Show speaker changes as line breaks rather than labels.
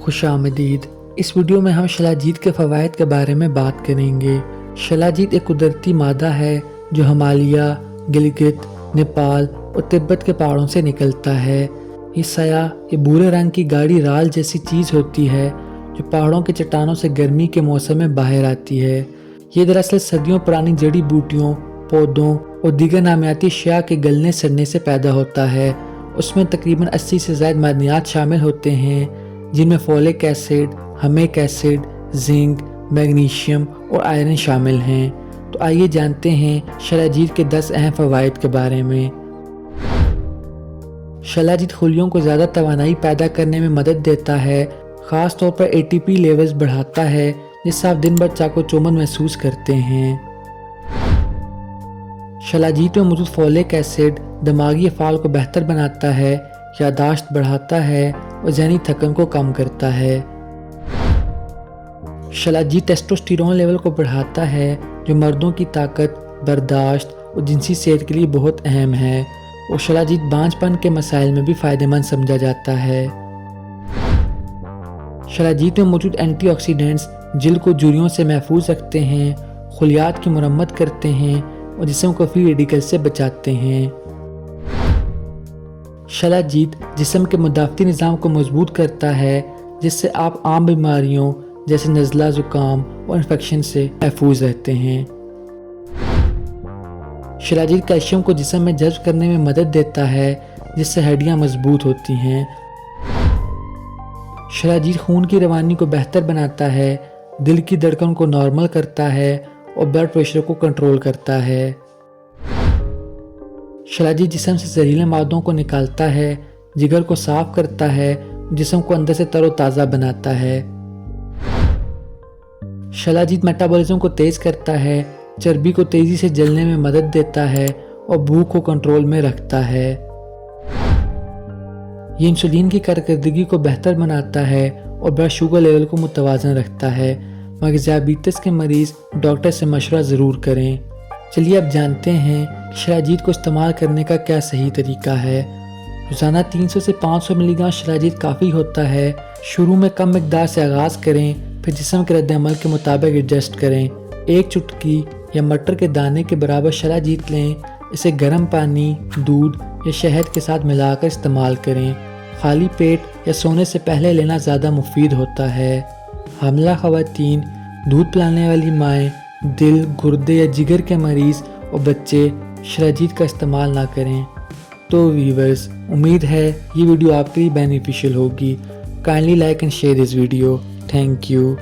خوش آمدید۔ اس ویڈیو میں ہم شلاجیت کے فوائد کے بارے میں بات کریں گے۔ شلاجیت ایک قدرتی مادہ ہے جو ہمالیہ، گلگت، نیپال اور تبت کے پہاڑوں سے نکلتا ہے۔ یہ سیاہ یہ بھورے رنگ کی گاڑھی رال جیسی چیز ہوتی ہے جو پہاڑوں کے چٹانوں سے گرمی کے موسم میں باہر آتی ہے۔ یہ دراصل صدیوں پرانی جڑی بوٹیوں، پودوں اور دیگر نامیاتی اشیاء کے گلنے سڑنے سے پیدا ہوتا ہے۔ اس میں تقریباً 80 سے زائد معدنیات شامل ہوتے ہیں جن میں folic acid, humic acid, zinc, magnesium اور آئرن شامل ہیں۔ تو آئیے جانتے ہیں شلاجیت کے 10 اہم فوائد کے بارے میں۔ شلاجیت خلیوں کو زیادہ توانائی پیدا کرنے میں مدد دیتا ہے، خاص طور پر ATP لیولز بڑھاتا ہے جس سے آپ دن بھر چاق و چوبند محسوس کرتے ہیں۔ شلاجیت میں موجود فولک ایسڈ دماغی افعال کو بہتر بناتا ہے، یادداشت بڑھاتا ہے اور ذہنی تھکن کو کم کرتا ہے۔ شلاجیت ٹیسٹوسٹیرون لیول کو بڑھاتا ہے جو مردوں کی طاقت، برداشت اور جنسی صحت کے لیے بہت اہم ہے، اور شلاجیت بانجھ پن کے مسائل میں بھی فائدہ مند سمجھا جاتا ہے۔ شلاجیت میں موجود اینٹی آکسیڈنٹس جلد کو جھریوں سے محفوظ رکھتے ہیں، خلیات کی مرمت کرتے ہیں اور جسم کو فری ریڈیکل سے بچاتے ہیں۔ شلاجیت جسم کے مدافعتی نظام کو مضبوط کرتا ہے جس سے آپ عام بیماریوں جیسے نزلہ، زکام اور انفیکشن سے محفوظ رہتے ہیں۔ شلاجیت کیلشیم کو جسم میں جذب کرنے میں مدد دیتا ہے جس سے ہڈیاں مضبوط ہوتی ہیں۔ شلاجیت خون کی روانی کو بہتر بناتا ہے، دل کی دھڑکن کو نارمل کرتا ہے اور بلڈ پریشر کو کنٹرول کرتا ہے۔ شلاجیت جسم سے زہریلے مادوں کو نکالتا ہے، جگر کو صاف کرتا ہے، جسم کو اندر سے تر و تازہ بناتا ہے۔ شلاجیت میٹابولزم کو تیز کرتا ہے، چربی کو تیزی سے جلنے میں مدد دیتا ہے اور بھوک کو کنٹرول میں رکھتا ہے۔ یہ انسولین کی کارکردگی کو بہتر بناتا ہے اور بلڈ شوگر لیول کو متوازن رکھتا ہے، مگر ذیابیطس کے مریض ڈاکٹر سے مشورہ ضرور کریں۔ چلیے اب جانتے ہیں کہ شلاجیت کو استعمال کرنے کا کیا صحیح طریقہ ہے۔ روزانہ 300 سے 500 ملی گرام شلاجیت کافی ہوتا ہے۔ شروع میں کم مقدار سے آغاز کریں، پھر جسم کے رد عمل کے مطابق ایڈجسٹ کریں۔ 1 چٹکی یا مٹر کے دانے کے برابر شلاجیت لیں، اسے گرم پانی، دودھ یا شہد کے ساتھ ملا کر استعمال کریں۔ خالی پیٹ یا سونے سے پہلے لینا زیادہ مفید ہوتا ہے۔ حاملہ خواتین، دودھ پلانے والی مائیں، دل، گردے یا جگر کے مریض اور بچے شلاجیت کا استعمال نہ کریں۔ تو ویورز، امید ہے یہ ویڈیو آپ کے لیے بینیفیشل ہوگی۔ Kindly like and share this video. Thank you.